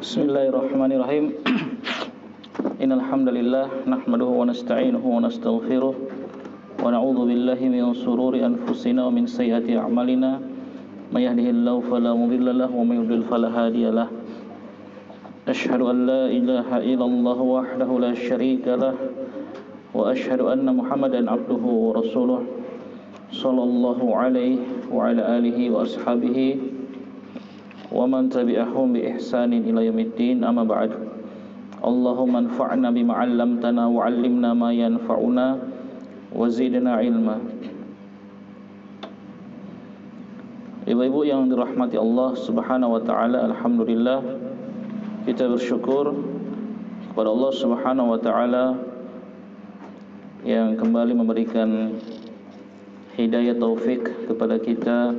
Bismillahirrahmanirrahim. Innal hamdalillah nahmaduhu wa nasta'inuhu wa nastaghfiruh wa na'udzu billahi min shururi anfusina wa min sayyiati a'malina. May yahdihillahu fala mudilla lahu wa may yudlil fala hadiya lahu. Asyhadu an la ilaha illallah wahdahu la syarika lah wa asyhadu anna Muhammadan abduhu wa rasuluh sallallahu alaihi wa ala alihi wa ashabihi wa man tabi'ahum bi ihsanin ila yaumiddin, amma ba'd. Allahumma anfa'na bima 'allamtana wa 'allimna ma yanfa'una wa zidna ilma. Ibu-ibu yang dirahmati Allah Subhanahu wa taala, alhamdulillah kita bersyukur kepada Allah Subhanahu wa taala yang kembali memberikan hidayah taufik kepada kita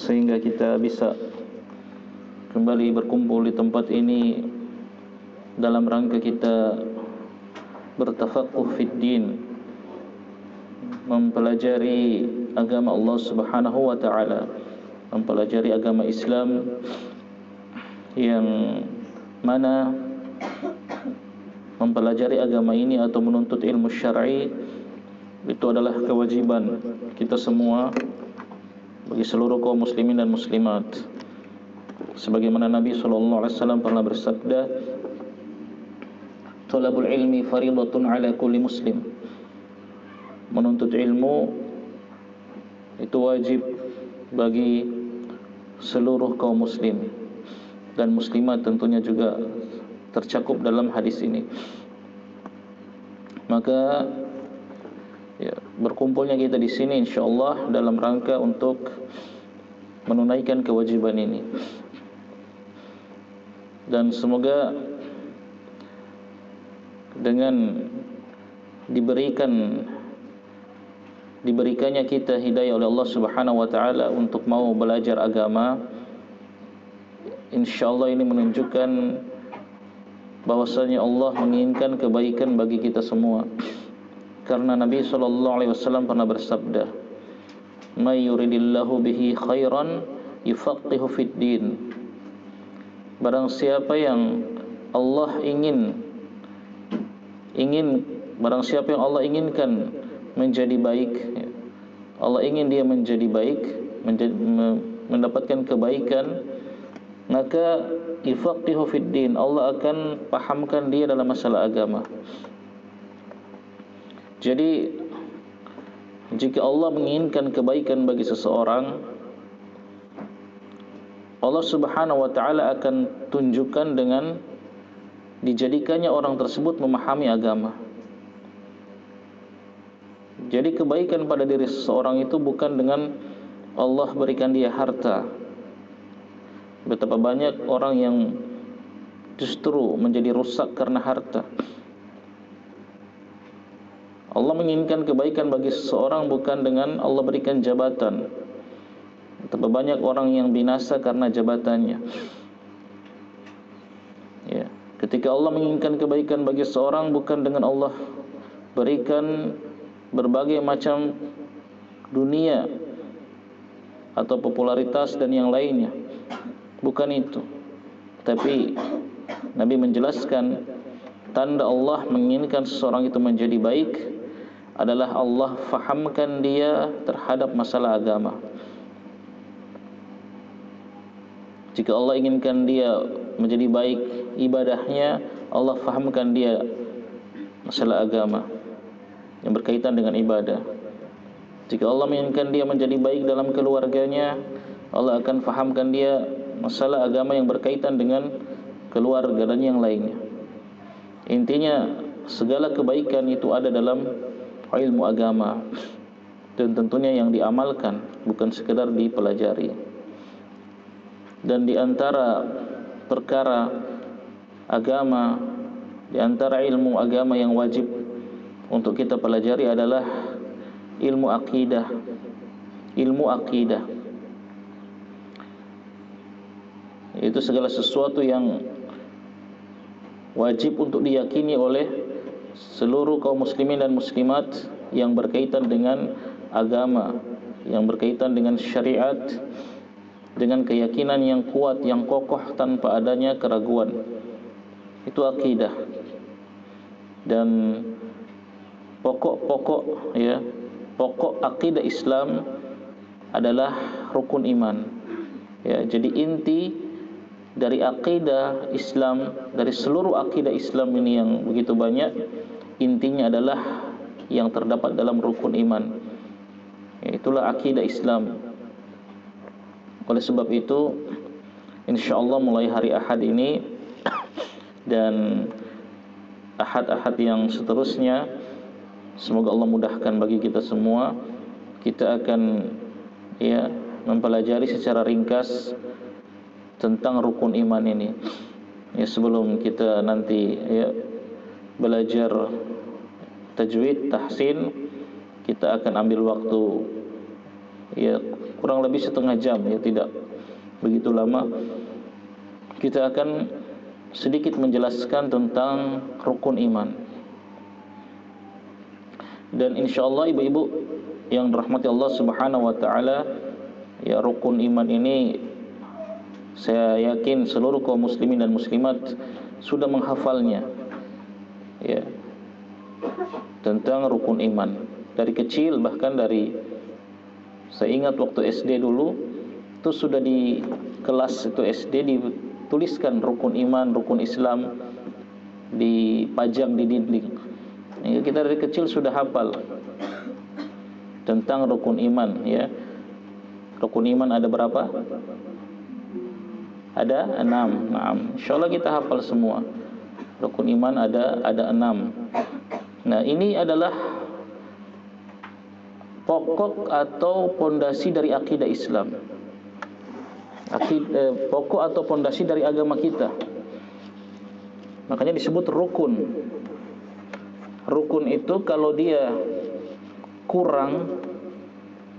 sehingga kita bisa kembali berkumpul di tempat ini dalam rangka kita bertafaqquh fid din, mempelajari agama Allah Subhanahu wa taala, mempelajari agama Islam yang mana mempelajari agama ini atau menuntut ilmu syar'i itu adalah kewajiban kita semua bagi seluruh kaum muslimin dan muslimat. Sebagaimana Nabi SAW pernah bersabda, "Talabul ilmi faridatun ala kulli muslim." Menuntut ilmu itu wajib bagi seluruh kaum muslim dan muslimat, tentunya juga tercakup dalam hadis ini. Maka berkumpulnya kita di sini insyaallah dalam rangka untuk menunaikan kewajiban ini. Dan semoga dengan diberikannya kita hidayah oleh Allah Subhanahu wa taala untuk mau belajar agama, insyaallah ini menunjukkan bahwasanya Allah menginginkan kebaikan bagi kita semua. Karena Nabi SAW pernah bersabda, "May yuridillahu bihi khairan yufaqihu fid din." Barang siapa yang Allah barang siapa yang Allah inginkan menjadi baik, Allah ingin dia menjadi baik, mendapatkan kebaikan, maka yufaqihu fid din, Allah akan pahamkan dia dalam masalah agama. Jadi jika Allah menginginkan kebaikan bagi seseorang, Allah Subhanahu wa taala akan tunjukkan dengan dijadikannya orang tersebut memahami agama. Jadi kebaikan pada diri seseorang itu bukan dengan Allah berikan dia harta. Betapa banyak orang yang justru menjadi rusak karena harta. Allah menginginkan kebaikan bagi seseorang bukan dengan Allah berikan jabatan. Betapa banyak orang yang binasa karena jabatannya. Ya, ketika Allah menginginkan kebaikan bagi seseorang bukan dengan Allah berikan berbagai macam dunia atau popularitas dan yang lainnya. Bukan itu. Tapi Nabi menjelaskan tanda Allah menginginkan seseorang itu menjadi baik adalah Allah fahamkan dia terhadap masalah agama. Jika Allah inginkan dia menjadi baik ibadahnya, Allah fahamkan dia masalah agama yang berkaitan dengan ibadah. Jika Allah menginginkan dia menjadi baik dalam keluarganya, Allah akan fahamkan dia masalah agama yang berkaitan dengan keluarga dan yang lainnya. Intinya segala kebaikan itu ada dalam ilmu agama dan tentunya yang diamalkan, bukan sekedar dipelajari. Dan di antara perkara agama, di antara ilmu agama yang wajib untuk kita pelajari adalah ilmu akidah. Ilmu akidah itu segala sesuatu yang wajib untuk diyakini oleh seluruh kaum muslimin dan muslimat yang berkaitan dengan agama, yang berkaitan dengan syariat, dengan keyakinan yang kuat, yang kokoh tanpa adanya keraguan. Itu akidah. Dan pokok-pokok akidah Islam adalah rukun iman. Ya, jadi inti dari akidah Islam, dari seluruh akidah Islam ini yang begitu banyak, intinya adalah yang terdapat dalam rukun iman. Ya, itulah akidah Islam. Oleh sebab itu, insyaallah mulai hari Ahad ini dan Ahad-ahad yang seterusnya, semoga Allah mudahkan bagi kita semua, kita akan mempelajari secara ringkas tentang rukun iman ini. Ya, sebelum kita nanti belajar tajwid, tahsin, kita akan ambil waktu kurang lebih setengah jam, tidak begitu lama. Kita akan sedikit menjelaskan tentang rukun iman. Dan insyaallah ibu-ibu yang dirahmati Allah Subhanahu wa taala, rukun iman ini saya yakin seluruh kaum muslimin dan muslimat sudah menghafalnya. Tentang rukun iman dari kecil, bahkan saya ingat waktu SD dulu itu sudah di kelas itu SD dituliskan rukun iman, rukun Islam, dipajang di dinding. Kita dari kecil sudah hafal tentang rukun iman. Rukun iman ada berapa? Ada 6. Insyaallah kita hafal semua. Rukun iman ada 6. Nah, ini adalah pokok atau pondasi dari akidah Islam. Pokok atau pondasi dari agama kita. Makanya disebut rukun. Rukun itu kalau dia kurang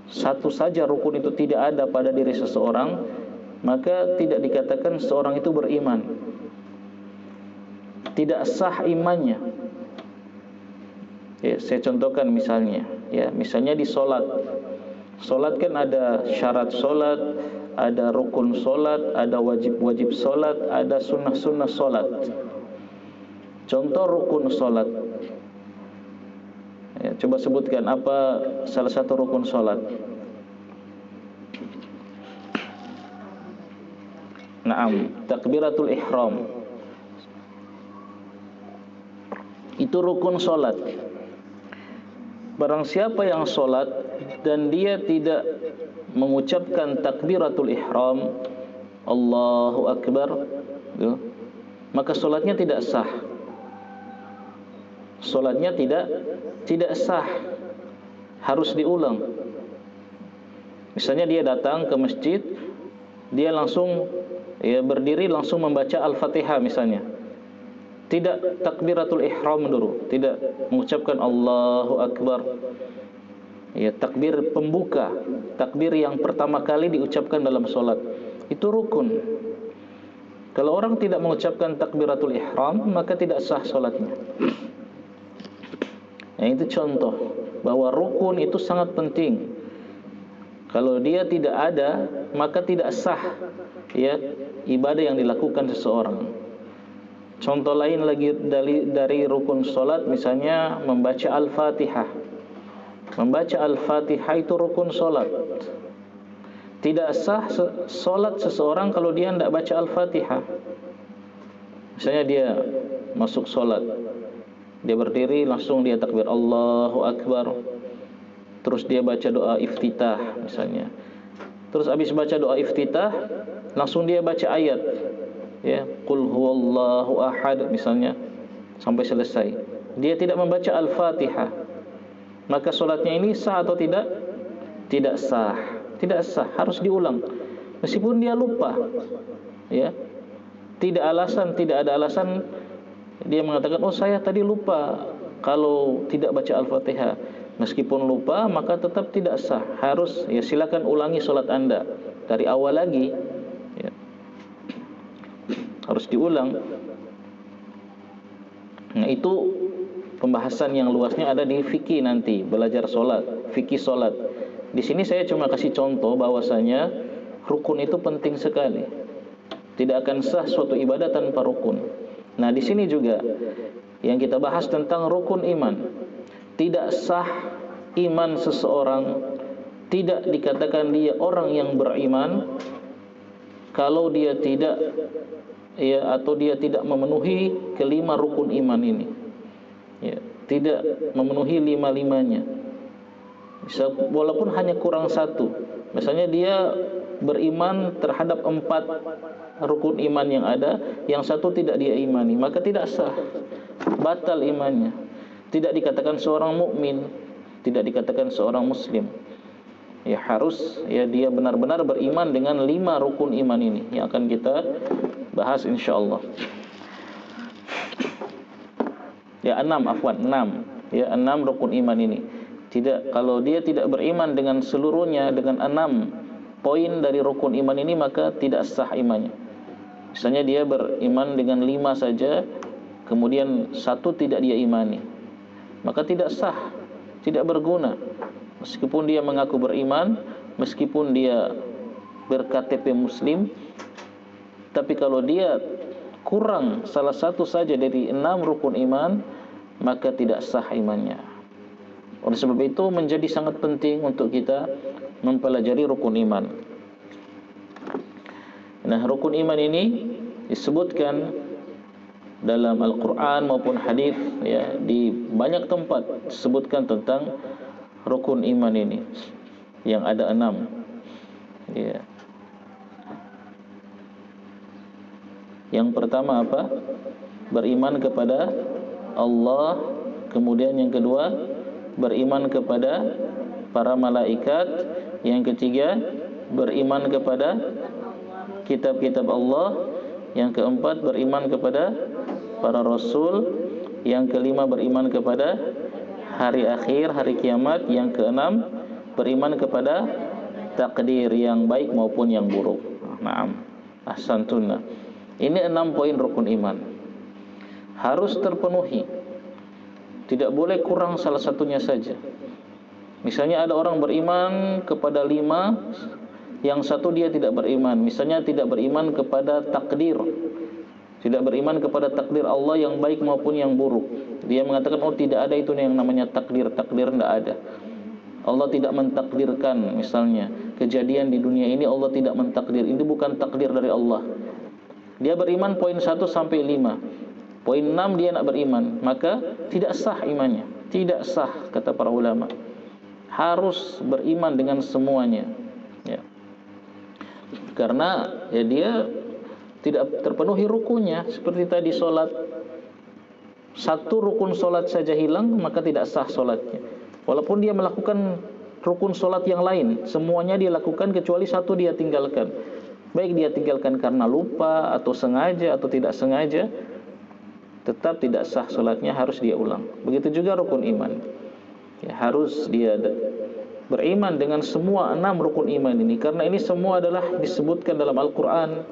satu saja, rukun itu tidak ada pada diri seseorang, maka tidak dikatakan seseorang itu beriman. Tidak sah imannya. Saya contohkan misalnya, misalnya di solat. Solat kan ada syarat solat, ada rukun solat, ada wajib-wajib solat, ada sunnah-sunnah solat. Contoh rukun solat. Coba sebutkan apa salah satu rukun solat. Naam, takbiratul ihram. Itu rukun solat. Barang siapa yang solat dan dia tidak mengucapkan takbiratul ihram, Allahu Akbar, maka solatnya tidak sah. Solatnya tidak sah, harus diulang. Misalnya dia datang ke masjid, dia langsung berdiri langsung membaca Al-Fatihah misalnya. Tidak takbiratul ihram dulu, tidak mengucapkan Allahu Akbar. Takbir pembuka, takbir yang pertama kali diucapkan dalam solat. Itu rukun. Kalau orang tidak mengucapkan takbiratul ihram, maka tidak sah solatnya. Itu contoh bahwa rukun itu sangat penting. Kalau dia tidak ada, maka tidak sah ibadah yang dilakukan seseorang. Contoh lain lagi dari rukun solat, misalnya membaca Al-Fatihah. Membaca Al-Fatihah itu rukun solat. Tidak sah solat seseorang kalau dia tidak baca Al-Fatihah. Misalnya dia masuk solat, dia berdiri langsung dia takbir Allahu Akbar, terus dia baca doa iftitah misalnya. Terus habis baca doa iftitah, langsung dia baca ayat, Qul huwallahu ahad misalnya, sampai selesai. Dia tidak membaca Al-Fatihah, maka solatnya ini sah atau tidak? Tidak sah. Tidak sah, harus diulang. Meskipun dia lupa, tidak ada alasan dia mengatakan, oh saya tadi lupa kalau tidak baca Al-Fatihah. Meskipun lupa, maka tetap tidak sah. Harus, silakan ulangi solat Anda dari awal lagi. Harus diulang. Nah, itu pembahasan yang luasnya ada di fikih nanti, belajar solat, fikih solat. Di sini saya cuma kasih contoh bahwasanya Rukun itu penting sekali. Tidak akan sah suatu ibadah tanpa rukun. Nah, di sini juga yang kita bahas tentang rukun iman. Tidak sah iman seseorang, tidak dikatakan dia orang yang beriman kalau dia tidak atau dia tidak memenuhi kelima rukun iman ini. Tidak memenuhi lima-limanya. Walaupun hanya kurang satu. Misalnya dia beriman terhadap 4 rukun iman yang ada, yang satu tidak dia imani, maka tidak sah, batal imannya. Tidak dikatakan seorang mukmin, tidak dikatakan seorang muslim. Harus dia benar-benar beriman dengan 5 rukun iman ini yang akan kita bahas insyaallah. 6 rukun iman ini. Kalau dia tidak beriman dengan seluruhnya, dengan 6 poin dari rukun iman ini, maka tidak sah imannya. Misalnya dia beriman dengan 5 saja, kemudian 1 tidak dia imani, maka tidak sah, tidak berguna. Meskipun dia mengaku beriman, meskipun dia berKTP muslim, tapi kalau dia kurang salah satu saja dari 6 rukun iman, maka tidak sah imannya. Oleh sebab itu menjadi sangat penting untuk kita mempelajari rukun iman. Nah, rukun iman ini disebutkan dalam Al-Quran maupun hadis, di banyak tempat disebutkan tentang rukun iman ini yang ada 6. Yang pertama apa? Beriman kepada Allah. Kemudian yang kedua, beriman kepada para malaikat. Yang ketiga, beriman kepada kitab-kitab Allah. Yang keempat, beriman kepada para rasul. Yang kelima, beriman kepada hari akhir, hari kiamat. Yang keenam, beriman kepada takdir yang baik maupun yang buruk. Naam, ahsantuna. Ini 6 poin rukun iman, harus terpenuhi. Tidak boleh kurang salah satunya saja. Misalnya ada orang beriman kepada 5, yang satu dia tidak beriman. Misalnya tidak beriman kepada takdir, tidak beriman kepada takdir Allah yang baik maupun yang buruk. Dia mengatakan, oh tidak ada itu yang namanya takdir, takdir tidak ada. Allah tidak mentakdirkan misalnya kejadian di dunia ini, Allah tidak mentakdir, ini bukan takdir dari Allah. Dia beriman poin 1 sampai 5. Poin 6 dia nak beriman, maka tidak sah imannya. Tidak sah kata para ulama. Harus beriman dengan semuanya. Karena dia tidak terpenuhi rukunnya. Seperti tadi solat, 1 rukun solat saja hilang, maka tidak sah solatnya. Walaupun dia melakukan rukun solat yang lain, semuanya dia lakukan kecuali 1 dia tinggalkan. Baik dia tinggalkan karena lupa atau sengaja atau tidak sengaja, tetap tidak sah solatnya, harus dia ulang. Begitu juga rukun iman. Harus dia beriman dengan semua 6 rukun iman ini, karena ini semua adalah disebutkan dalam Al-Quran.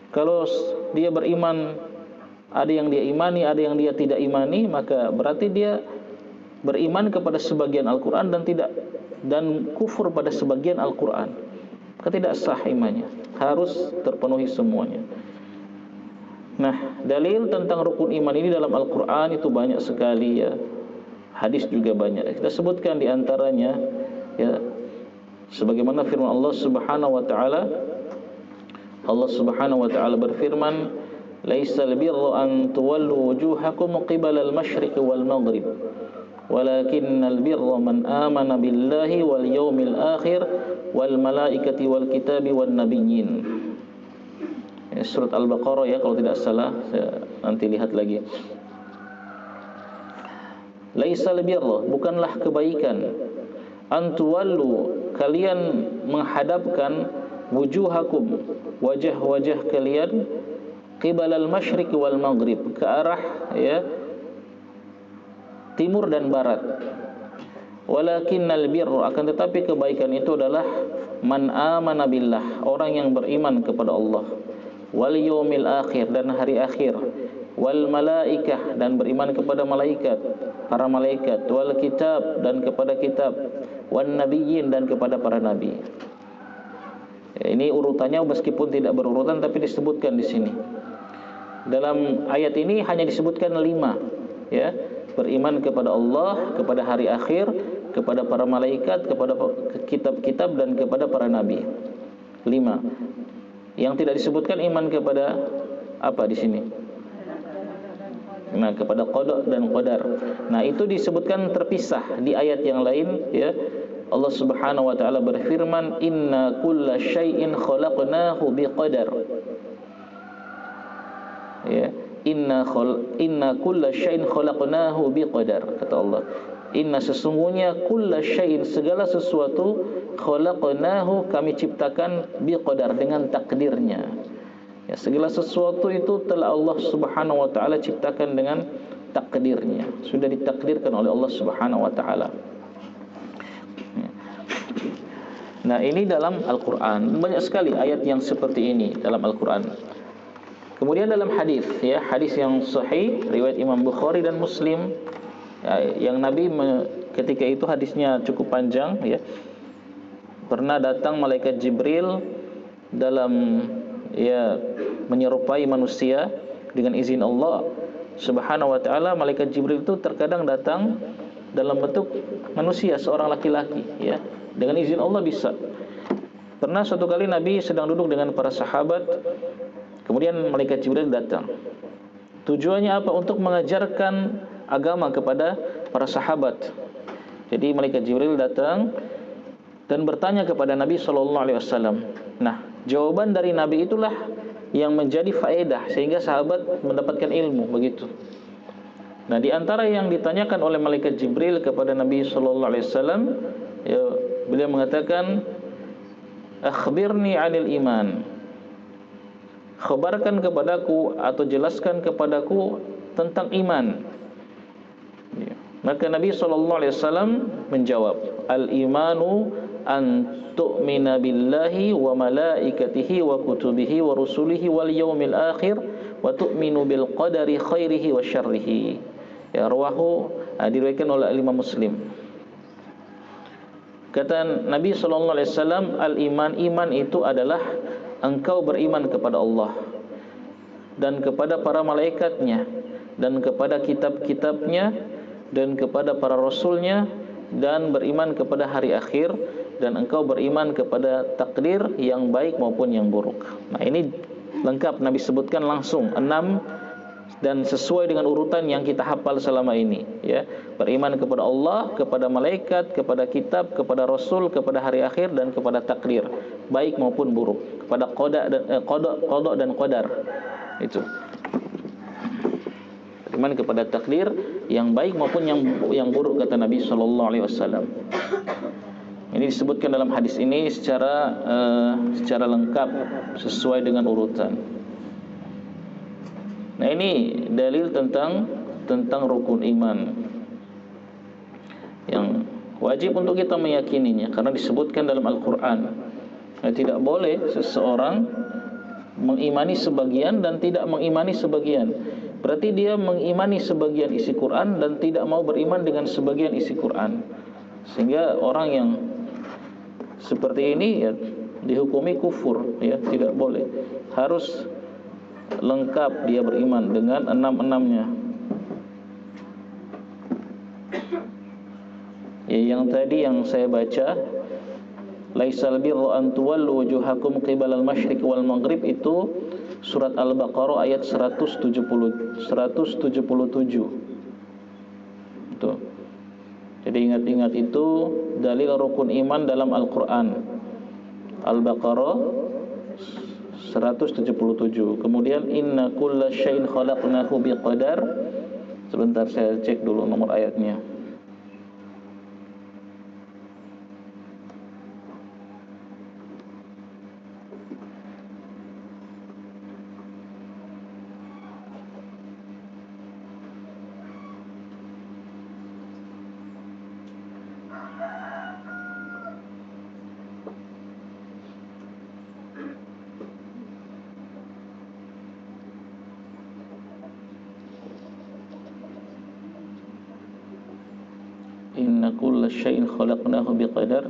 Kalau dia beriman, ada yang dia imani, ada yang dia tidak imani, maka berarti dia beriman kepada sebagian Al-Quran dan kufur pada sebagian Al-Quran. Tidak sah imannya, harus terpenuhi semuanya. Nah, dalil tentang rukun iman ini dalam Al-Quran itu banyak sekali, hadis juga banyak. Kita sebutkan di antaranya, sebagaimana firman Allah Subhanahu wa taala. Allah Subhanahu wa taala berfirman, "Laisal birru an tuwallu wujuhakum qibala al-masyriq wal maghrib, walakinnal birra man amana billahi wal yawmil akhir wal malaikati wal kitabi wan nabiyyin." Surat Al-Baqarah kalau tidak salah, saya nanti lihat lagi. Laisal birra, bukanlah kebaikan, antuwallu, kalian menghadapkan, wujuhakum, wajah-wajah kalian, qibalal masyriq wal maghrib, ke arah timur dan barat. Walakinnal birra, akan tetapi kebaikan itu adalah man amana billah, orang yang beriman kepada Allah, wal yaumil akhir, dan hari akhir, wal malaikah, dan beriman kepada malaikat, para malaikat, wal kitab, dan kepada kitab, wan nabiyyin, dan kepada para nabi. Ya, ini urutannya meskipun tidak berurutan tapi disebutkan di sini. Dalam ayat ini hanya disebutkan 5, ya. Beriman kepada Allah, kepada hari akhir, kepada para malaikat, kepada kitab-kitab dan kepada para nabi. 5. Yang tidak disebutkan iman kepada apa di sini? Nah, kepada qada dan qadar. Nah, itu disebutkan terpisah di ayat yang lain, ya. Allah Subhanahu wa taala berfirman, "Inna kulla syai'in khalaqnahu biqadar." Ya, inna kulla syai'in khalaqnahu biqadar, kata Allah. Inna, sesungguhnya, kulla syai'in, segala sesuatu, khalaqnahu, kami ciptakan, biqadar, dengan takdirnya. Ya, segala sesuatu itu telah Allah Subhanahu wa taala ciptakan dengan takdirnya. Sudah ditakdirkan oleh Allah Subhanahu wa taala. Nah, ini dalam Al-Qur'an. Banyak sekali ayat yang seperti ini dalam Al-Qur'an. Kemudian dalam hadis, ya, hadis yang sahih riwayat Imam Bukhari dan Muslim, ya, yang Nabi ketika itu hadisnya cukup panjang, ya. Pernah datang malaikat Jibril dalam, ya, menyerupai manusia dengan izin Allah Subhanahu wa taala. Malaikat Jibril itu terkadang datang dalam bentuk manusia, seorang laki-laki, ya. Dengan izin Allah bisa. Pernah suatu kali Nabi sedang duduk dengan para sahabat, kemudian malaikat Jibril datang. Tujuannya apa? Untuk mengajarkan agama kepada para sahabat. Jadi malaikat Jibril datang dan bertanya kepada Nabi sallallahu alaihi wasallam. Nah, jawaban dari Nabi itulah yang menjadi faedah sehingga sahabat mendapatkan ilmu, begitu. Nah, di antara yang ditanyakan oleh malaikat Jibril kepada Nabi sallallahu alaihi wasallam, ya, beliau mengatakan, "Akhbirni 'anil iman." Khabarkan kepadaku atau jelaskan kepadaku tentang iman. Ya. Maka Nabi sallallahu alaihi wasallam menjawab, "Al-imanu an tu'mina billahi wa malaikatihi wa kutubihi wa rusulihi wal yaumil akhir wa tu'minu bil qadari khairihi wa syarrihi." Ya, rawahu, diriwayatkan oleh Imam Muslim. Kata Nabi sallallahu alaihi wasallam, al-iman, iman itu adalah engkau beriman kepada Allah dan kepada para malaikatnya dan kepada kitab-kitabnya dan kepada para rasulnya dan beriman kepada hari akhir dan engkau beriman kepada takdir yang baik maupun yang buruk. Nah, ini lengkap Nabi sebutkan langsung 6 dan sesuai dengan urutan yang kita hafal selama ini, ya. Beriman kepada Allah, kepada malaikat, kepada kitab, kepada rasul, kepada hari akhir dan kepada takdir baik maupun buruk, kepada qada dan qadar. Itu. Beriman kepada takdir yang baik maupun yang buruk, kata Nabi sallallahu alaihi wasallam. Ini disebutkan dalam hadis ini secara lengkap sesuai dengan urutan. Nah, ini dalil tentang rukun iman yang wajib untuk kita meyakininya karena disebutkan dalam Al-Qur'an. Nah, tidak boleh seseorang mengimani sebagian dan tidak mengimani sebagian. Berarti dia mengimani sebagian isi Quran dan tidak mau beriman dengan sebagian isi Quran. Sehingga orang yang seperti ini, ya, dihukumi kufur, ya, tidak boleh. Harus lengkap dia beriman dengan 6-6-nya. Ya, yang tadi yang saya baca, laisal birru an tuwallu wujuhakum qibalal masyriq wal maghrib, itu surat Al-Baqarah ayat 177. Itu. Jadi ingat-ingat, itu dalil rukun iman dalam Al-Qur'an. Al-Baqarah 177. Kemudian inna kulla syai'in khalaqnahu biqadar. Sebentar saya cek dulu nomor ayatnya. Inna kulla syai'in khalaqnahu biqadar.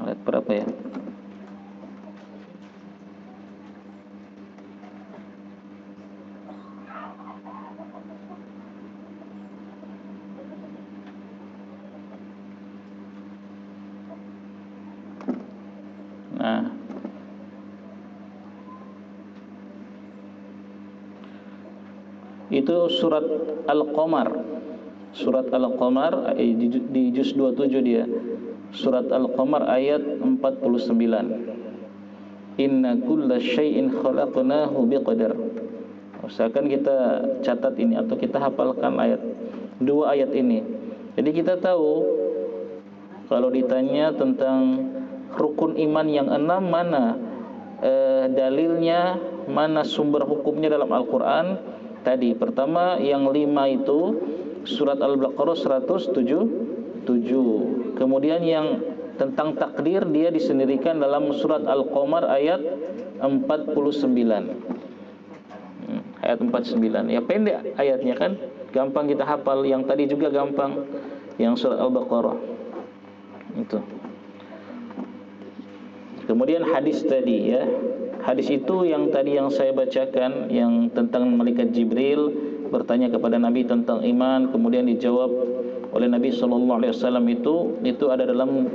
Ayat berapa ya? Itu surat Al-Qamar. Surat Al-Qamar di juz 27 dia. Surat Al-Qamar ayat 49. Inna kulla syai'in khalaqnahu biqadar. Usahakan kita catat ini atau kita hafalkan dua ayat ini. Jadi kita tahu kalau ditanya tentang rukun iman yang 6 mana dalilnya, mana sumber hukumnya dalam Al-Qur'an. Tadi pertama yang 5 itu surat Al-Baqarah 107. Kemudian yang tentang takdir dia disendirikan dalam surat Al-Qamar ayat 49. Ayat 49. Ya pendek ayatnya kan, gampang kita hafal. Yang tadi juga gampang, yang surat Al-Baqarah. Itu. Kemudian hadis tadi ya. Hadis itu yang tadi yang saya bacakan, yang tentang malaikat Jibril bertanya kepada Nabi tentang iman, kemudian dijawab oleh Nabi sallallahu alaihi wasallam, itu ada dalam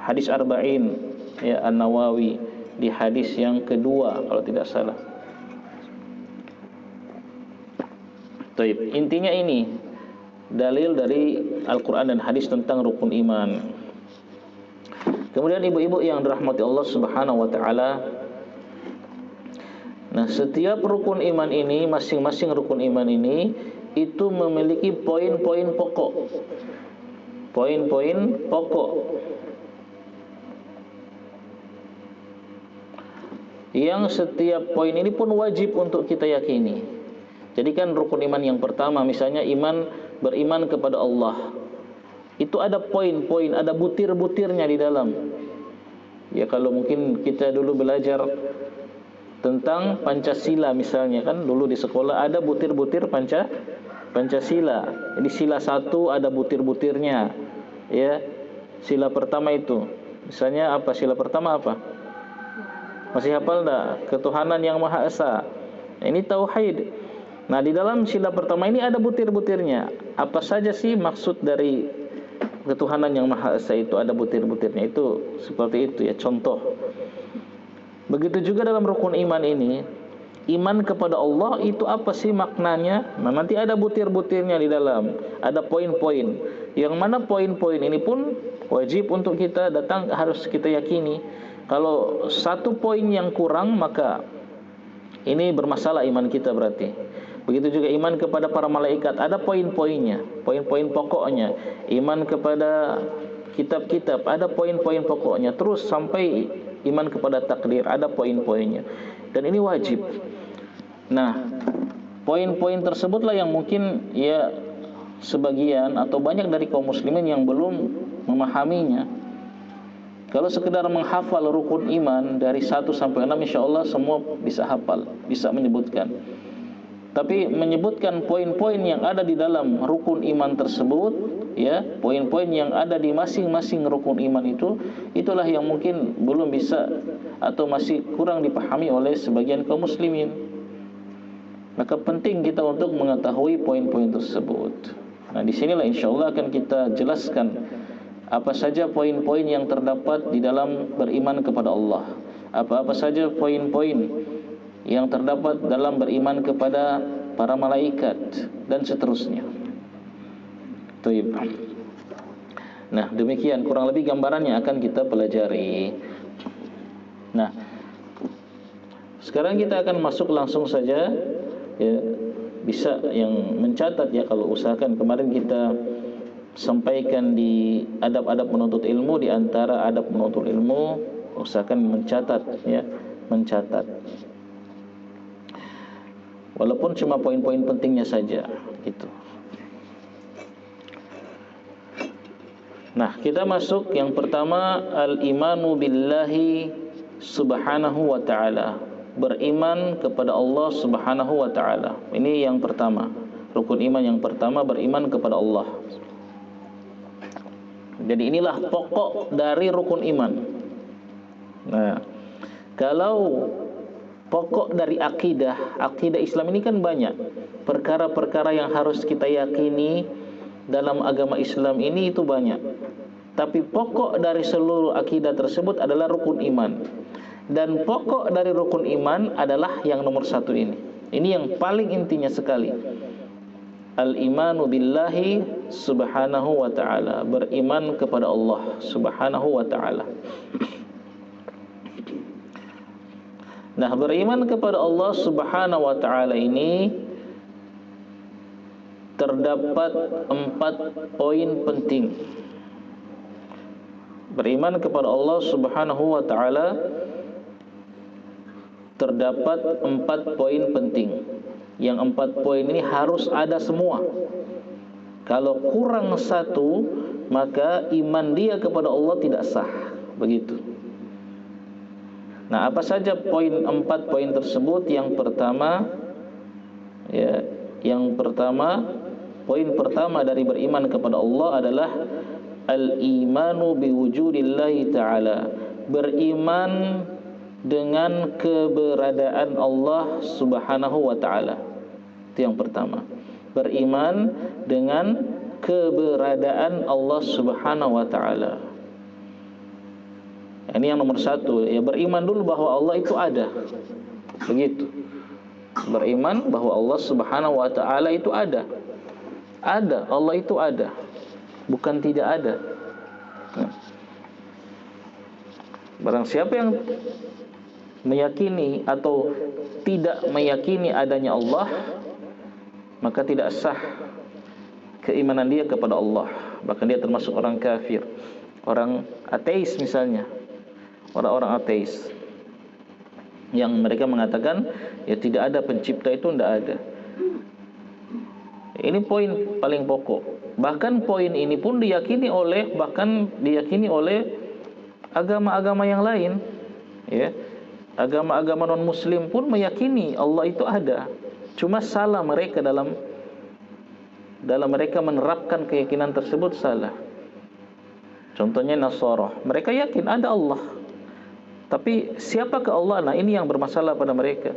hadis Arba'in ya An-Nawawi, di hadis yang kedua kalau tidak salah. Baik, intinya ini dalil dari Al-Qur'an dan hadis tentang rukun iman. Kemudian ibu-ibu yang dirahmati Allah Subhanahu wa taala, nah, setiap rukun iman ini, masing-masing rukun iman ini itu memiliki poin-poin pokok. Poin-poin pokok yang setiap poin ini pun wajib untuk kita yakini. Jadi kan rukun iman yang pertama misalnya beriman kepada Allah. Itu ada poin-poin, ada butir-butirnya di dalam. Ya kalau mungkin kita dulu belajar tentang Pancasila misalnya kan, dulu di sekolah ada butir-butir Pancasila. Jadi sila 1 ada butir-butirnya. Ya. Sila pertama itu. Misalnya apa? Sila pertama apa? Masih hafal enggak? Ketuhanan yang Maha Esa. Ini tauhid. Nah, di dalam sila pertama ini ada butir-butirnya. Apa saja sih maksud dari ketuhanan yang Maha Esa itu? Ada butir-butirnya. Itu seperti itu ya, contoh. Begitu juga dalam rukun iman ini, iman kepada Allah itu apa sih maknanya? Nah, nanti ada butir-butirnya di dalam, ada poin-poin. Yang mana poin-poin ini pun wajib untuk kita datang, harus kita yakini. Kalau satu poin yang kurang, maka ini bermasalah iman kita berarti. Begitu juga iman kepada para malaikat, ada poin-poinnya, poin-poin pokoknya. Iman kepada kitab-kitab, ada poin-poin pokoknya. Terus sampai iman kepada takdir, ada poin-poinnya. Dan ini wajib. Nah, poin-poin tersebutlah yang mungkin ya sebagian atau banyak dari kaum muslimin yang belum memahaminya. Kalau sekedar menghafal rukun iman dari 1 sampai 6, insyaallah semua bisa hafal, bisa menyebutkan. Tapi menyebutkan poin-poin yang ada di dalam rukun iman tersebut, ya, poin-poin yang ada di masing-masing rukun iman itu, itulah yang mungkin belum bisa atau masih kurang dipahami oleh sebagian kaum muslimin. Maka penting kita untuk mengetahui poin-poin tersebut. Nah, di sinilah insyaallah akan kita jelaskan apa saja poin-poin yang terdapat di dalam beriman kepada Allah. Apa-apa saja poin-poin yang terdapat dalam beriman kepada para malaikat dan seterusnya. Baik. Nah, demikian kurang lebih gambarannya akan kita pelajari. Nah, sekarang kita akan masuk langsung saja ya, bisa yang mencatat ya, kalau usahakan. Kemarin kita sampaikan di adab-adab menuntut ilmu, di antara adab menuntut ilmu usahakan mencatat ya, mencatat. Walaupun cuma poin-poin pentingnya saja gitu. Nah, kita masuk yang pertama, al-imanu billahi subhanahu wa ta'ala. Beriman kepada Allah subhanahu wa ta'ala. Ini yang pertama. Rukun iman yang pertama, beriman kepada Allah. Jadi inilah pokok dari rukun iman. Nah, kalau pokok dari akidah Islam ini kan banyak. Perkara-perkara yang harus kita yakini dalam agama Islam ini itu banyak. Tapi pokok dari seluruh akidah tersebut adalah rukun iman. Dan pokok dari rukun iman adalah yang nomor 1 ini. Ini yang paling intinya sekali. Al-imanu billahi subhanahu wa ta'ala, beriman kepada Allah subhanahu wa ta'ala. Nah, beriman kepada Allah subhanahu wa ta'ala ini terdapat 4 poin penting. Beriman kepada Allah subhanahu wa ta'ala terdapat 4 poin penting. Yang 4 poin ini harus ada semua. Kalau kurang satu, maka iman dia kepada Allah tidak sah. Begitu. Nah, apa saja 4 poin tersebut? Yang pertama, poin pertama dari beriman kepada Allah adalah al-imanu biwujudillahi ta'ala, beriman dengan keberadaan Allah subhanahu wa ta'ala. Itu yang pertama, beriman dengan keberadaan Allah subhanahu wa ta'ala. Ini yang nomor 1, ya, beriman dulu bahwa Allah itu ada. Begitu. Beriman bahwa Allah subhanahu wa ta'ala itu ada. Ada, Allah itu ada, bukan tidak ada. Barang siapa yang meyakini atau tidak meyakini adanya Allah, maka tidak sah keimanan dia kepada Allah. Bahkan dia termasuk orang kafir, orang ateis misalnya. Orang-orang ateis yang mereka mengatakan ya tidak ada pencipta, itu tidak ada. Ini poin paling pokok. Bahkan poin ini pun diyakini oleh agama-agama yang lain, ya. Agama-agama non-muslim pun meyakini Allah itu ada. Cuma salah mereka dalam mereka menerapkan keyakinan tersebut, salah. Contohnya Nasara, mereka yakin ada Allah, tapi siapakah Allah? Nah, ini yang bermasalah pada mereka.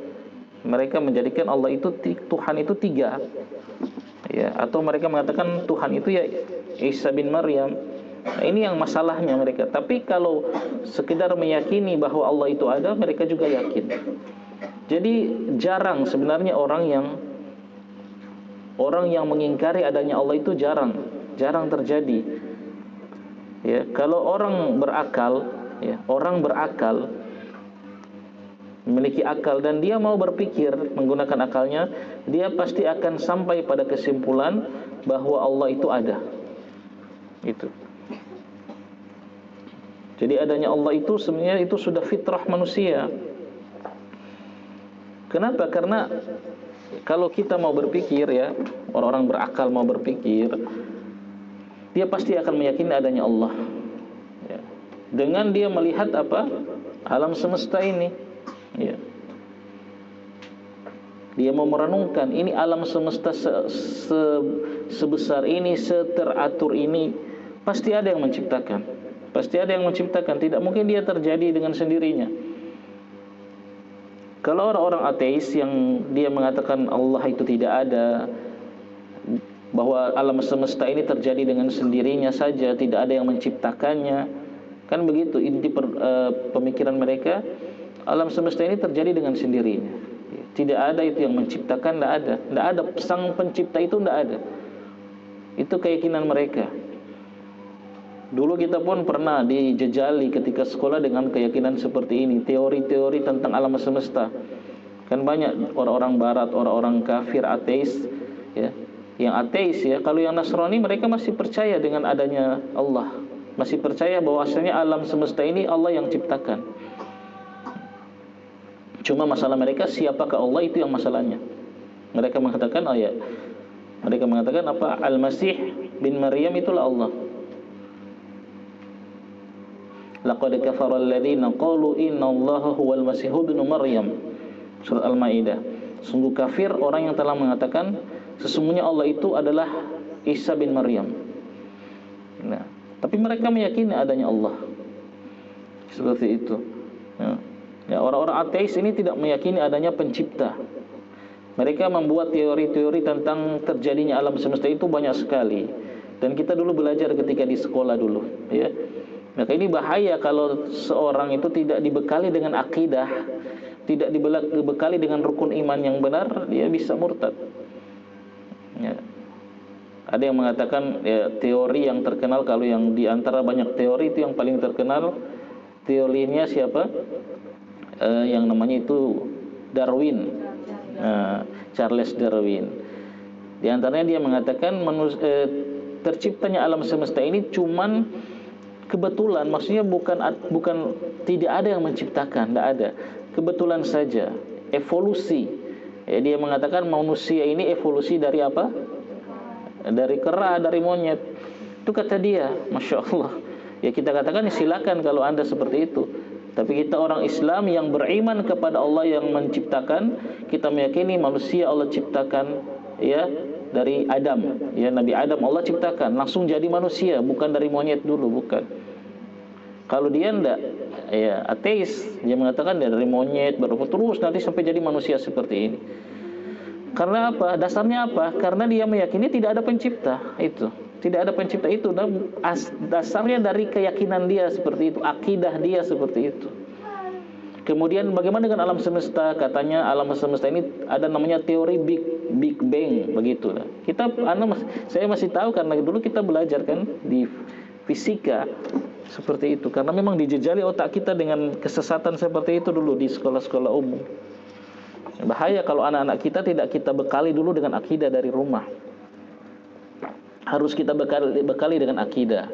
Mereka menjadikan Allah itu, Tuhan itu 3, ya. Atau mereka mengatakan Tuhan itu ya Isa bin Maryam. Nah, ini yang masalahnya mereka. Tapi kalau sekedar meyakini bahwa Allah itu ada, mereka juga yakin. Jadi jarang sebenarnya orang yang mengingkari adanya Allah itu jarang terjadi. Ya, kalau orang berakal, memiliki akal dan dia mau berpikir menggunakan akalnya, dia pasti akan sampai pada kesimpulan bahwa Allah itu ada. Itu. Jadi adanya Allah itu sebenarnya itu sudah fitrah manusia. Kenapa? Karena kalau kita mau berpikir, ya, orang-orang berakal mau berpikir, dia pasti akan meyakini adanya Allah, ya. Dengan dia melihat apa? Alam semesta ini, ya. Dia mau merenungkan, ini alam semesta sebesar ini, seteratur ini, pasti ada yang menciptakan. Pasti ada yang menciptakan. Tidak mungkin dia terjadi dengan sendirinya. Kalau orang-orang ateis yang dia mengatakan Allah itu tidak ada, bahwa alam semesta ini terjadi dengan sendirinya saja, tidak ada yang menciptakannya, kan begitu inti pemikiran mereka. Alam semesta ini terjadi dengan sendirinya, tidak ada itu yang menciptakan, tidak ada sang pencipta itu, tidak ada. Itu keyakinan mereka. Dulu kita pun pernah dijejali ketika sekolah dengan keyakinan seperti ini, teori-teori tentang alam semesta. Kan banyak orang-orang barat, orang-orang kafir, ateis, ya. Yang ateis, ya, kalau yang Nasrani mereka masih percaya dengan adanya Allah, masih percaya bahwasanya alam semesta ini Allah yang ciptakan. Cuma masalah mereka siapakah Allah, itu yang masalahnya. Mereka mengatakan apa? Al-Masih bin Maryam itulah Allah. Laqad kafara alladziina qalu innallaha huwal masiihu ibnu Maryam. Surat Al-Maidah. Sungguh kafir orang yang telah mengatakan sesungguhnya Allah itu adalah Isa bin Maryam. Nah, tapi mereka meyakini adanya Allah. Seperti itu. Ya, orang-orang ateis ini tidak meyakini adanya pencipta. Mereka membuat teori-teori tentang terjadinya alam semesta itu banyak sekali. Dan kita dulu belajar ketika di sekolah dulu, ya. Maka ini bahaya kalau seorang itu tidak dibekali dengan akidah tidak dibekali dengan rukun iman yang benar, dia bisa murtad. Ya. Ada yang mengatakan ya, teori yang terkenal, kalau yang di antara banyak teori itu yang paling terkenal teorinya siapa? Yang namanya itu Darwin, Charles Darwin. Di antaranya dia mengatakan terciptanya alam semesta ini cuman kebetulan, maksudnya bukan tidak ada yang menciptakan, tidak ada, kebetulan saja, evolusi. Ya, dia mengatakan manusia ini evolusi dari apa? Dari kera, dari monyet. Itu kata dia, Masya Allah. Ya kita katakan silakan kalau Anda seperti itu. Tapi kita orang Islam yang beriman kepada Allah yang menciptakan, kita meyakini manusia Allah ciptakan ya dari Adam. Ya Nabi Adam Allah ciptakan langsung jadi manusia, bukan dari monyet dulu, bukan. Kalau dia enggak, ya ateis, dia mengatakan dia dari monyet baru terus nanti sampai jadi manusia seperti ini. Karena apa? Dasarnya apa? Karena dia meyakini tidak ada pencipta. Itu tidak ada pencipta itu, dan dasarnya dari keyakinan dia seperti itu, akidah dia seperti itu. Kemudian bagaimana dengan alam semesta? Katanya alam semesta ini ada namanya teori Big Bang, begitu. Saya masih tahu karena dulu kita belajar kan di fisika seperti itu. Karena memang dijejali otak kita dengan kesesatan seperti itu dulu di sekolah-sekolah umum. Bahaya kalau anak-anak kita tidak kita bekali dulu dengan akidah dari rumah. Harus kita bekali dengan akidah.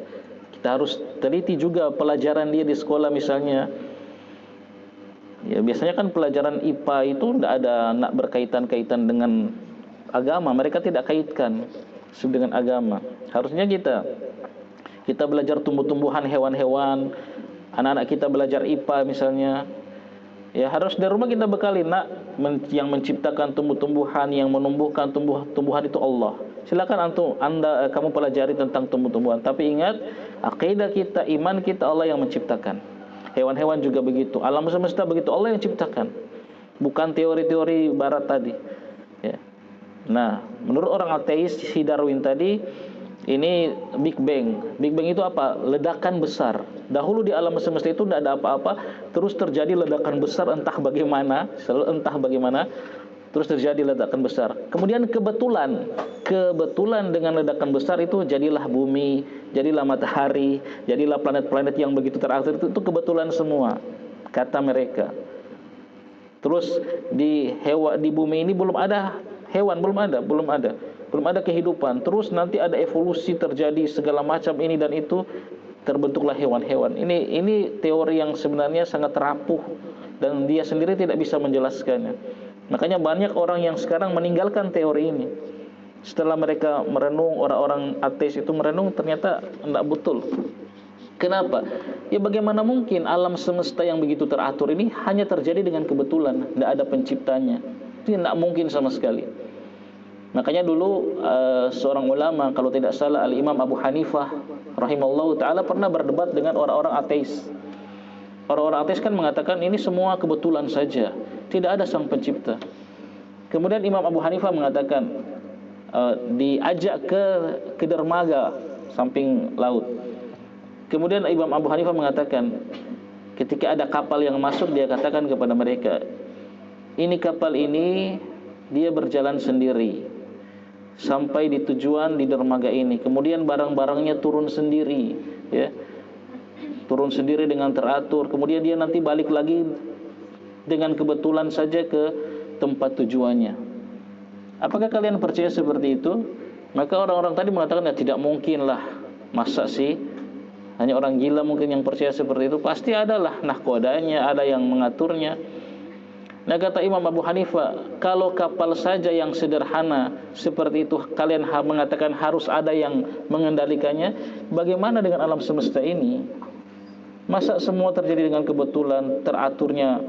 Kita harus teliti juga pelajaran dia di sekolah misalnya. Ya biasanya kan pelajaran IPA itu tidak ada nak berkaitan-kaitan dengan agama. Mereka tidak kaitkan dengan agama. Harusnya kita belajar tumbuh-tumbuhan, hewan-hewan. Anak-anak kita belajar IPA misalnya. Ya harus dari rumah kita bekali, nak, yang menciptakan tumbuh-tumbuhan, yang menumbuhkan tumbuh-tumbuhan itu Allah. Silakan kamu pelajari tentang tumbuh-tumbuhan. Tapi ingat, akidah kita, iman kita Allah yang menciptakan. Hewan-hewan juga begitu. Alam semesta begitu, Allah yang ciptakan. Bukan teori-teori barat tadi. Ya. Nah, menurut orang ateis si Darwin tadi, ini Big Bang. Big Bang itu apa? Ledakan besar. Dahulu di alam semesta itu tidak ada apa-apa, terus terjadi ledakan besar entah bagaimana, terus terjadi ledakan besar. Kemudian kebetulan dengan ledakan besar itu jadilah bumi, jadilah matahari, jadilah planet-planet yang begitu teratur itu kebetulan semua, kata mereka. Terus di bumi ini belum ada hewan, belum ada kehidupan. Terus nanti ada evolusi terjadi segala macam ini dan itu, terbentuklah hewan-hewan. Ini teori yang sebenarnya sangat rapuh dan dia sendiri tidak bisa menjelaskannya. Makanya banyak orang yang sekarang meninggalkan teori ini. Setelah mereka merenung, orang-orang ateis itu merenung, ternyata tidak betul. Kenapa? Ya bagaimana mungkin alam semesta yang begitu teratur ini hanya terjadi dengan kebetulan, tidak ada penciptanya. Itu tidak mungkin sama sekali. Makanya dulu seorang ulama, kalau tidak salah Al-Imam Abu Hanifah rahimallahu ta'ala, pernah berdebat dengan orang-orang ateis. Orang-orang ateis kan mengatakan ini semua kebetulan saja, tidak ada sang pencipta. Kemudian Imam Abu Hanifah mengatakan, diajak ke dermaga samping laut. Kemudian Imam Abu Hanifah mengatakan, ketika ada kapal yang masuk, dia katakan kepada mereka, ini kapal ini dia berjalan sendiri sampai di tujuan di dermaga ini. Kemudian barang-barangnya turun sendiri, ya. Turun sendiri dengan teratur. Kemudian dia nanti balik lagi dengan kebetulan saja ke tempat tujuannya. Apakah kalian percaya seperti itu? Maka orang-orang tadi mengatakan, ya tidak mungkin lah. Masa sih? Hanya orang gila mungkin yang percaya seperti itu. Pasti adalah nahkodanya, ada yang mengaturnya. Nah kata Imam Abu Hanifah, kalau kapal saja yang sederhana seperti itu kalian mengatakan harus ada yang mengendalikannya, bagaimana dengan alam semesta ini? Masa semua terjadi dengan kebetulan, teraturnya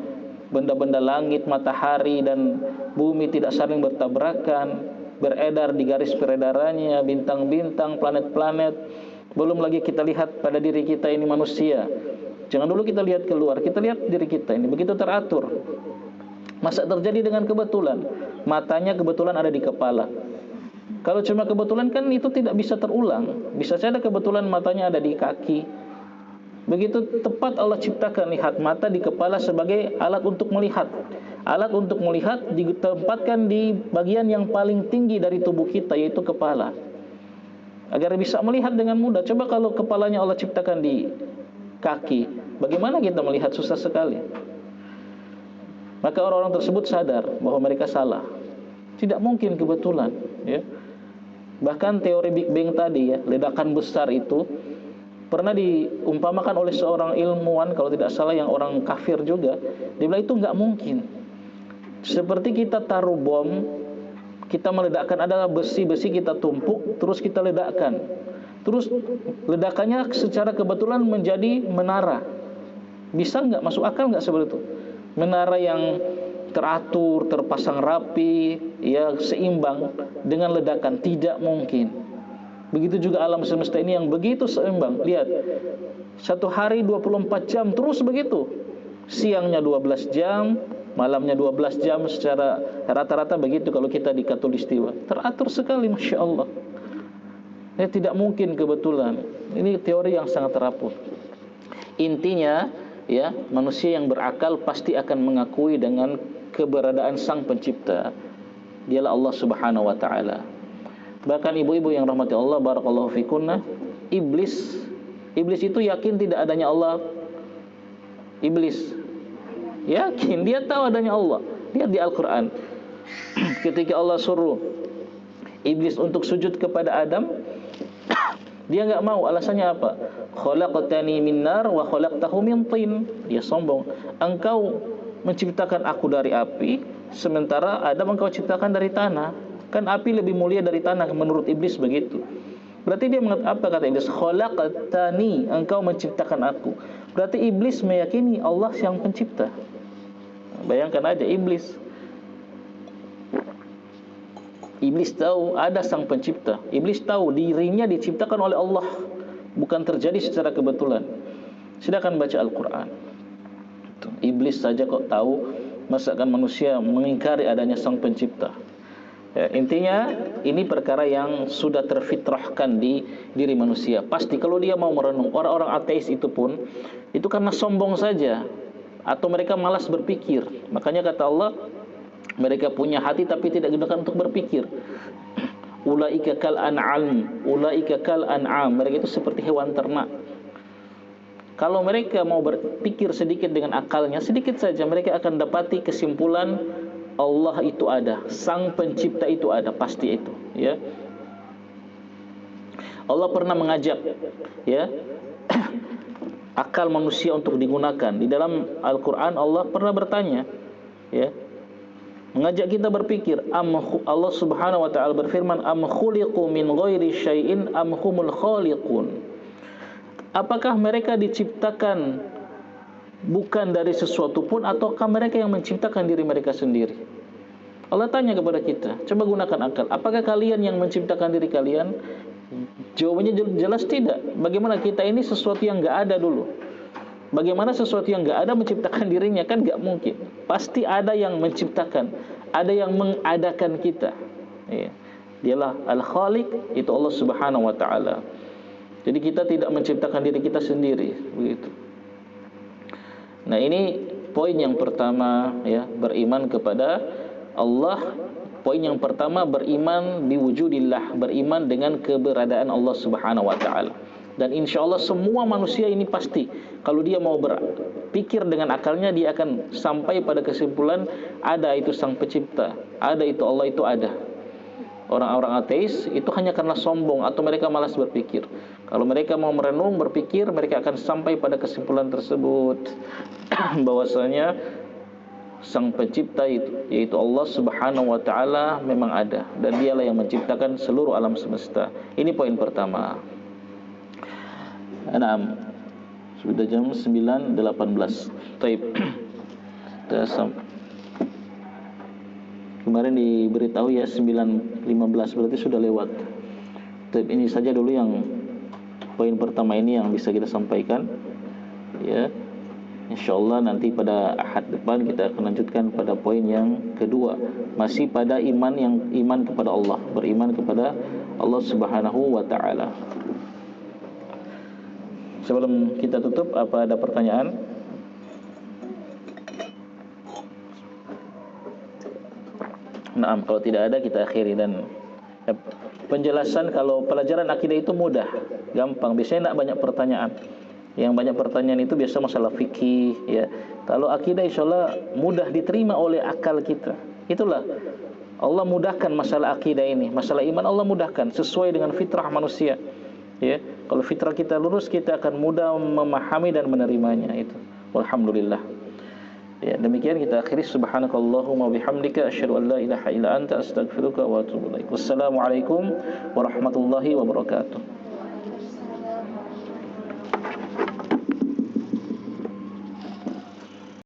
benda-benda langit, matahari dan bumi tidak saling bertabrakan, beredar di garis peredarannya, bintang-bintang, planet-planet. Belum lagi kita lihat pada diri kita ini manusia. Jangan dulu kita lihat keluar, kita lihat diri kita ini begitu teratur. Masa terjadi dengan kebetulan? Matanya kebetulan ada di kepala. Kalau cuma kebetulan kan itu tidak bisa terulang. Bisa saja kebetulan matanya ada di kaki, Begitu tepat Allah ciptakan, lihat mata di kepala sebagai alat untuk melihat. Alat untuk melihat ditempatkan di bagian yang paling tinggi dari tubuh kita, yaitu kepala, agar bisa melihat dengan mudah. Coba kalau kepalanya Allah ciptakan di kaki, bagaimana kita melihat? Susah sekali. Maka orang-orang tersebut sadar bahwa mereka salah. Tidak mungkin kebetulan, ya. Bahkan teori Big Bang tadi, ya, ledakan besar itu pernah diumpamakan oleh seorang ilmuwan, kalau tidak salah yang orang kafir juga. Dia bilang itu nggak mungkin. Seperti kita taruh bom, kita meledakkan, ada besi-besi kita tumpuk, terus kita ledakkan. Terus ledakannya secara kebetulan menjadi menara. Bisa nggak? Masuk akal nggak seperti itu? Menara yang teratur, terpasang rapi, ya, seimbang dengan ledakan, tidak mungkin. Begitu juga alam semesta ini yang begitu seimbang. Lihat, satu hari 24 jam terus begitu. Siangnya 12 jam, malamnya 12 jam, secara rata-rata begitu kalau kita di Katulistiwa. Teratur sekali, Masya Allah. Ya, tidak mungkin kebetulan. Ini teori yang sangat rapuh. Intinya, ya, manusia yang berakal pasti akan mengakui dengan keberadaan Sang Pencipta. Dialah Allah Subhanahu wa taala. Bahkan ibu-ibu yang rahmati Allah, barakallahu fikunna, iblis itu yakin tidak adanya Allah. Iblis yakin, dia tahu adanya Allah. Lihat di Al-Quran, ketika Allah suruh iblis untuk sujud kepada Adam, dia nggak mau. Alasannya apa? Khalaqtani min nar wa khalaqtahu min tin. Dia sombong. Engkau menciptakan aku dari api, sementara Adam engkau ciptakan dari tanah. Kan api lebih mulia dari tanah, menurut iblis begitu. Berarti dia mengatakan, apa kata iblis? Khalaqtani, engkau menciptakan aku. Berarti iblis meyakini Allah yang pencipta. Bayangkan aja iblis. Iblis tahu ada Sang Pencipta. Iblis tahu dirinya diciptakan oleh Allah, bukan terjadi secara kebetulan. Silakan baca Al-Quran. Iblis saja kok tahu, masakan manusia mengingkari adanya Sang Pencipta. Ya, intinya ini perkara yang sudah terfitrahkan di diri manusia. Pasti kalau dia mau merenung, orang-orang ateis itu pun itu karena sombong saja, atau mereka malas berpikir. Makanya kata Allah, mereka punya hati tapi tidak digunakan untuk berpikir. Ulaika kal an'am, ulaika kal an'am. Mereka itu seperti hewan ternak. Kalau mereka mau berpikir sedikit dengan akalnya, sedikit saja, mereka akan dapati kesimpulan Allah itu ada, Sang Pencipta itu ada, pasti itu, ya. Allah pernah mengajak, ya, akal manusia untuk digunakan. Di dalam Al-Quran Allah pernah bertanya, ya, mengajak kita berpikir. Allah Subhanahu wa taala berfirman, am khuliqu min ghairi syai'in am humul khaliqun. Apakah mereka diciptakan bukan dari sesuatu pun, ataukah mereka yang menciptakan diri mereka sendiri? Allah tanya kepada kita, coba gunakan akal. Apakah kalian yang menciptakan diri kalian? Jawabannya jelas tidak. Bagaimana kita ini sesuatu yang enggak ada dulu? Bagaimana sesuatu yang enggak ada menciptakan dirinya? Kan enggak mungkin. Pasti ada yang menciptakan, ada yang mengadakan kita. Ya. Dialah Al-Khaliq, itu Allah Subhanahu wa taala. Jadi kita tidak menciptakan diri kita sendiri, begitu. Nah, ini poin yang pertama, ya, beriman kepada Allah. Poin yang pertama, beriman biwujudillah, beriman dengan keberadaan Allah Subhanahu wa taala. Dan insya Allah semua manusia ini pasti, kalau dia mau berpikir dengan akalnya, dia akan sampai pada kesimpulan ada itu Sang Pencipta, ada itu Allah, itu ada. Orang-orang ateis itu hanya karena sombong atau mereka malas berpikir. Kalau mereka mau merenung, berpikir, mereka akan sampai pada kesimpulan tersebut bahwasanya Sang Pencipta itu, yaitu Allah Subhanahu wa taala, memang ada, dan dialah yang menciptakan seluruh alam semesta. Ini poin pertama. 6. Sudah jam 9.18. Baik. Kemarin diberitahu ya 9.15, berarti sudah lewat. Tapi ini saja dulu yang poin pertama ini yang bisa kita sampaikan, ya. InsyaAllah nanti pada Ahad depan kita akan lanjutkan pada poin yang kedua, masih pada iman kepada Allah, beriman kepada Allah Subhanahu wa taala. Sebelum kita tutup, apa ada pertanyaan? Nah, kalau tidak ada kita akhiri. Dan penjelasan kalau pelajaran akidah itu mudah, gampang. Biasanya tidak banyak pertanyaan. Yang banyak pertanyaan itu biasa masalah fikih, ya. Kalau akidah insyaallah mudah diterima oleh akal kita. Itulah Allah mudahkan masalah akidah ini. Masalah iman Allah mudahkan sesuai dengan fitrah manusia. Ya, kalau fitrah kita lurus, kita akan mudah memahami dan menerimanya itu. Walhamdulillah. Ya, demikian kita akhiri. Subhanakallahumma bihamdika asyhadu an la ilaha illa anta astaghfiruka wa atubu ilaik. Wassalamualaikum warahmatullahi wabarakatuh.